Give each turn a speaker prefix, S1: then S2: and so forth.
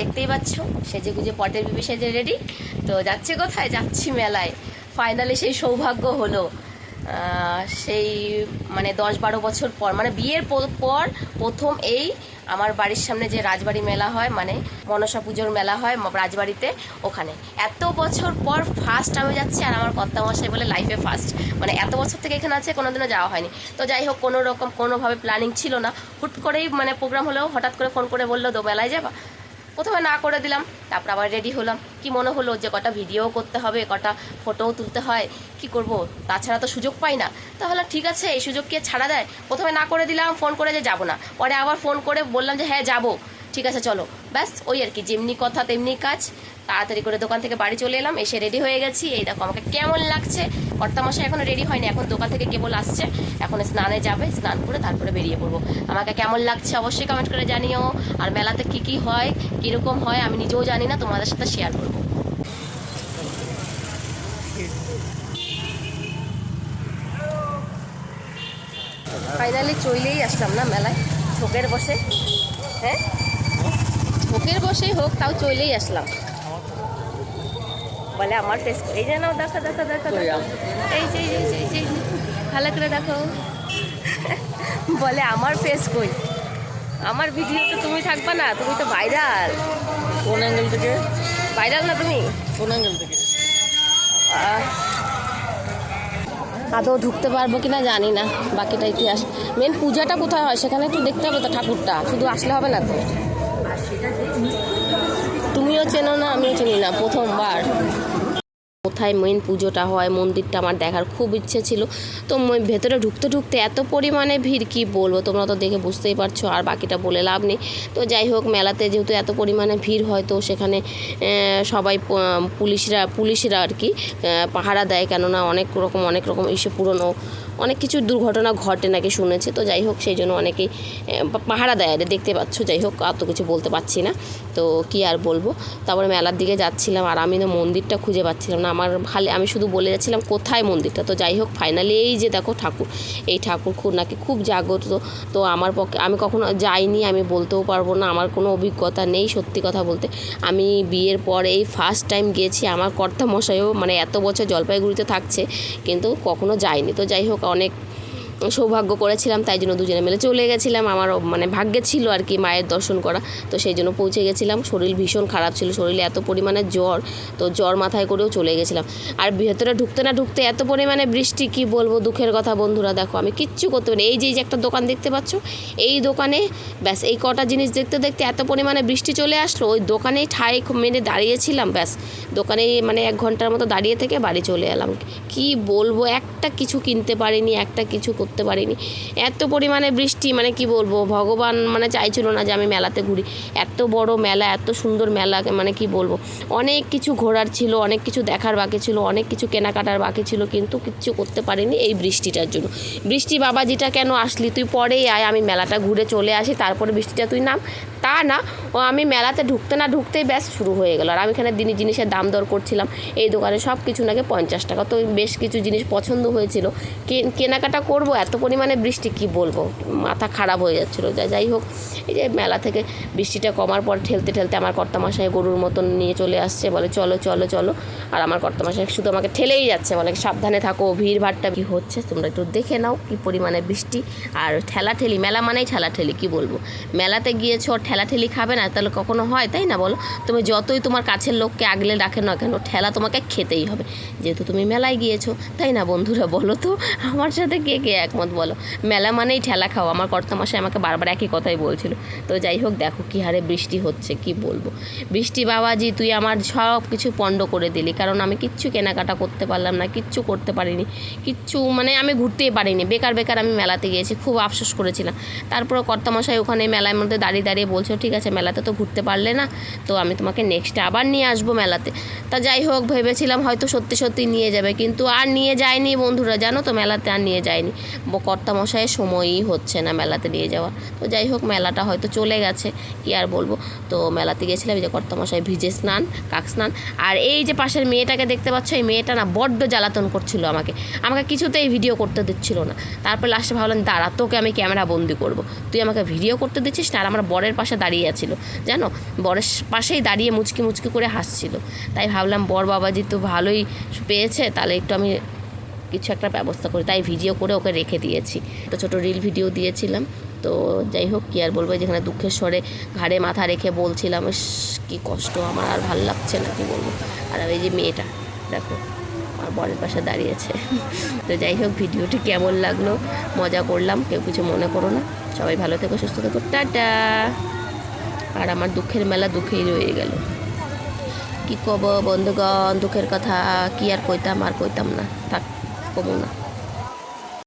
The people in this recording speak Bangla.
S1: দেখতেই পাচ্ছ সেজে গুজে পটের বিবি সেজে রেডি। তো যাচ্ছে কোথায়? যাচ্ছি মেলায়। ফাইনালি সেই সৌভাগ্য হলো। সেই মানে 10-12 বছর পর, মানে বিয়ের পর প্রথম এই আমার বাড়ির সামনে যে রাজবাড়ি মেলা হয়, মানে মনসা পুজোর মেলা হয় রাজবাড়িতে, ওখানে এত বছর পর ফার্স্ট আমি যাচ্ছি। আর আমার কর্তামশাই বলে লাইফে ফার্স্ট, মানে এত বছর থেকে এখানে আছে, কোনোদিনও যাওয়া হয়নি। তো যাই হোক, কোনো রকম কোনোভাবে প্ল্যানিং ছিল না, হুট করেই মানে প্রোগ্রাম হলেও হঠাৎ করে ফোন করে বললো তো মেলায় যাবা। প্রথমে না করে দিলাম, তারপর আবার রেডি হলাম। কি মনে হলো যে কটা ভিডিও করতে হবে, কটা ফটোও তুলতে হয়, কি করব, তাছাড়া তো সুযোগ পাই না। তাহলে ঠিক আছে, এই সুযোগ কি ছাড়া দেয়? প্রথমে না করে দিলাম, ফোন করে যে যাবো না, পরে আবার ফোন করে বললাম যে হ্যাঁ যাবো, ঠিক আছে চলো, ব্যাস ওই আর কি, যেমনি কথা তেমনি কাজ। তাড়াতাড়ি করে দোকান থেকে বাড়ি চলে এলাম, এসে রেডি হয়ে গেছি। এই দেখো আমাকে কেমন লাগছে। কর্তামশাই এখনো রেডি হয়নি, এখন দোকান থেকে কেবল আসছে, এখন স্নানে যাবে, স্নান করে তারপরে বেরিয়ে পড়বো। আমাকে কেমন লাগছে অবশ্যই কমেন্ট করে জানিও। আর মেলাতে কি কি হয়, কীরকম হয় আমি নিজেও জানি না, তোমাদের সাথে শেয়ার করবো। ফাইনালি চলেই আসলাম না মেলায়, ঝোঁকের বসে। হ্যাঁ, ঝোঁকের বসেই হোক, তাও চলেই আসলাম। বলে আমার ফেস, এই যে নাও, দেখো দেখো দেখো, এই যে ভালো করে দেখো। বলে আমার ফেস কই, আমার ভিডিও তো তুমি থাকবা না, তুমি তো ভাইরাল।
S2: কোন অ্যাঙ্গেল থেকে?
S1: ভাইরাল না তুমি?
S2: কোন অ্যাঙ্গেল থেকে?
S1: আদৌ ঢুকতে পারবো কিনা জানি না, বাকিটা ইতিহাস। মেন পূজাটা কোথায় হয় সেখানে একটু দেখতে হবে তো, ঠাকুরটা শুধু আসলে হবে না তো। তুমিও চেনো না, আমিও চিনি না, প্রথমবার। কোথায় মেন পুজোটা হয়, মন্দিরটা আমার দেখার খুব ইচ্ছে ছিল। তো ভেতরে ঢুকতে ঢুকতে এত পরিমাণে ভিড়, কি বলবো, তোমরা তো দেখে বুঝতেই পারছো, আর বাকিটা বলে লাভ নেই। তো যাই হোক, মেলাতে যেহেতু এত পরিমাণে ভিড় হয়, তো সেখানে সবাই পুলিশরা আর কি পাহারা দেয়, কেননা অনেক রকম ইস্যু, পুরনো অনেক কিছু দুর্ঘটনা ঘটে নাকি শুনেছি। তো যাই হোক, সেই জন্য অনেকেই পাহারা দেয়, দেখতে পাচ্ছ। যাই হোক, অত কিছু বলতে পারছি না, তো কি আর বলবো। তারপরে মেলার দিকে যাচ্ছিলাম, আর আমি না মন্দিরটা খুঁজে পাচ্ছিলাম না। আমি শুধু বলে যাচ্ছিলাম কোথায় মন্দিরটা। তো যাই হোক, ফাইনালি এই যে দেখো ঠাকুর, এই ঠাকুর নাকি খুব জাগ্রত। তো আমার পক্ষে, আমি কখনো যাইনি, আমি বলতেও পারবো না, আমার কোনো অভিজ্ঞতা নেই সত্যি কথা বলতে। আমি বিয়ের পর এই ফার্স্ট টাইম গিয়েছি। আমার কর্তামশাইও মানে এত বছর জলপাইগুড়িতে থাকছে, কিন্তু কখনো যায়নি। তো যাই হোক, অনেক সৌভাগ্য করেছিলাম, তাই জন্য দুজনে মিলে চলে গেছিলাম। আমার মানে ভাগ্যে ছিল আর কি মায়ের দর্শন করা, তো সেই জন্য পৌঁছে গেছিলাম। শরীর ভীষণ খারাপ ছিল, শরীরে এত পরিমাণে জ্বর, তো জ্বর মাথায় করেও চলে গেছিলাম। আর ভেতরে ঢুকতে না ঢুকতে এত পরিমাণে বৃষ্টি, কি বলবো, দুঃখের কথা বন্ধুরা। দেখো আমি কিচ্ছু করতে পারি। এই যে একটা দোকান দেখতে পাচ্ছ, এই দোকানে ব্যাস এই কটা জিনিস দেখতে দেখতে এত পরিমাণে বৃষ্টি চলে আসলো, ওই দোকানেই ঠাই মেরে দাঁড়িয়েছিলাম, ব্যাস দোকানেই মানে 1 ঘন্টার মতো দাঁড়িয়ে থেকে বাড়ি চলে এলাম। কি বলবো, একটা কিছু কিনতে পারিনি, একটা কিছু করতে পারিনি, এত পরিমাণে বৃষ্টি। মানে কি বলবো, ভগবান মানে চাইছিল না যে আমি মেলাতে ঘুরি। এত বড় মেলা, এত সুন্দর মেলা, মানে কি বলবো, অনেক কিছু ঘোরার ছিল, অনেক কিছু দেখার বাকি ছিল, অনেক কিছু কেনাকাটার বাকি ছিল, কিন্তু কিচ্ছু করতে পারিনি এই বৃষ্টিটার জন্য। বৃষ্টি বাবাজিটা কেন আসলি তুই, পরেই আয়, আমি মেলাটা ঘুরে চলে আসি, তারপরে বৃষ্টিটা তুই নাম। তা না, ও আমি মেলাতে ঢুকতে না ঢুকতেই ব্যাস শুরু হয়ে গেল। আর আমি এখানে জিনিসের দাম দর করছিলাম, এই দোকানে সব কিছু নাকি 50 টাকা। তো বেশ কিছু জিনিস পছন্দ হয়েছিল, কেনাকাটা করব, এত পরিমাণে বৃষ্টি, কি বলবো, মাথা খারাপ হয়ে যাচ্ছিলো। যাই হোক, এই যে মেলা থেকে বৃষ্টিটা কমার পর ঠেলতে ঠেলতে আমার কর্তামশাই গরুর মতন নিয়ে চলে আসছে, বলে চলো চলো চলো। আর আমার কর্তামশাই শুধু আমাকে ঠেলেই যাচ্ছে, বলে সাবধানে থাকো, ভিড় ভাড়টা কি হচ্ছে তোমরা একটু দেখে নাও, কি পরিমাণে বৃষ্টি। আর ঠেলাঠেলি, মেলা মানেই ঠেলাঠেলি, কি বলবো, মেলাতে গিয়েছো ঠেলাঠেলি খাবে না তাহলে কখনো হয়, তাই না বলো? তুমি যতই তোমার কাছের লোককে আগলে রাখে না কেন, ঠেলা তোমাকে খেতেই হবে, যেহেতু তুমি মেলায় গিয়েছো, তাই না বন্ধুরা? বলো তো আমার সাথে কে কে একমত বলো? মেলা মানেই ঠেলা খাও, আমার কর্তামশাই আমাকে বারবার একই কথাই বলছিল। তো যাই হোক, দেখো কী হারে বৃষ্টি হচ্ছে, কি বলবো। বৃষ্টি বাবাজি, তুই আমার সব কিছু পণ্ড করে দিলি, কারণ আমি কিচ্ছু কেনাকাটা করতে পারলাম না, কিচ্ছু করতে পারিনি, কিচ্ছু মানে আমি ঘুরতেই পারিনি, বেকার আমি মেলাতে গিয়েছি, খুব আফসোস করেছিলাম। তারপরে কর্তামশাই ওখানে মেলার মধ্যে দাঁড়িয়ে বলছো, ঠিক আছে মেলাতে তো ঘুরতে পারলে না, তো আমি তোমাকে নেক্সটে আবার নিয়ে আসবো মেলাতে। তা যাই হোক, ভেবেছিলাম হয়তো সত্যি নিয়ে যাবে, কিন্তু আর নিয়ে যায়নি বন্ধুরা, জানো তো, মেলাতে আর নিয়ে যায়নি। কর্তামশাইয়ের সময়ই হচ্ছে না মেলাতে নিয়ে যাওয়া। তো যাই হোক, মেলাটা হয়তো চলে গেছে, কি আর বলবো। তো মেলাতে গেছিলাম, এই যে কর্তামশাই ভিজে স্নান, কাক স্নান। আর এই যে পাশের মেয়েটাকে দেখতে পাচ্ছ, এই মেয়েটা না বড্ড জ্বালাতন করছিল আমাকে কিছুতেই ভিডিও করতে দিচ্ছিল না। তারপর লাস্টে ভাবলাম দাঁড়া, তোকে আমি ক্যামেরা বন্দি করব, তুই আমাকে ভিডিও করতে দিচ্ছিস না। আর আমার বরের পাশে দাঁড়িয়ে আছিল, জানো, বরের পাশেই দাঁড়িয়ে মুচকি মুচকি করে হাসছিল। তাই ভাবলাম বর বাবাজি তো ভালোই পেয়েছে, তাহলে একটু আমি কিছু একটা ব্যবস্থা করি, তাই ভিডিও করে ওকে রেখে দিয়েছি। একটা ছোটো রিল ভিডিও দিয়েছিলাম। তো যাই হোক, কী আর বলবো, যেখানে দুঃখের স্বরে ঘাড়ে মাথা রেখে বলছিলাম, কী কষ্ট আমার, আর ভাল লাগছে না, কী বলবো। আর এই যে মেয়েটা দেখো আমার বরের পাশে দাঁড়িয়েছে। তো যাই হোক, ভিডিওটি কেমন লাগলো, মজা করলাম, কেউ কিছু মনে করো না। সবাই ভালো থেকো, সুস্থ থেকো, টাটা। আর আমার দুঃখের মেলা দুঃখেই রয়ে গেল। কি কব বন্ধুগণ, দুঃখের কথা কি আর কইতাম না, থাক কমো না।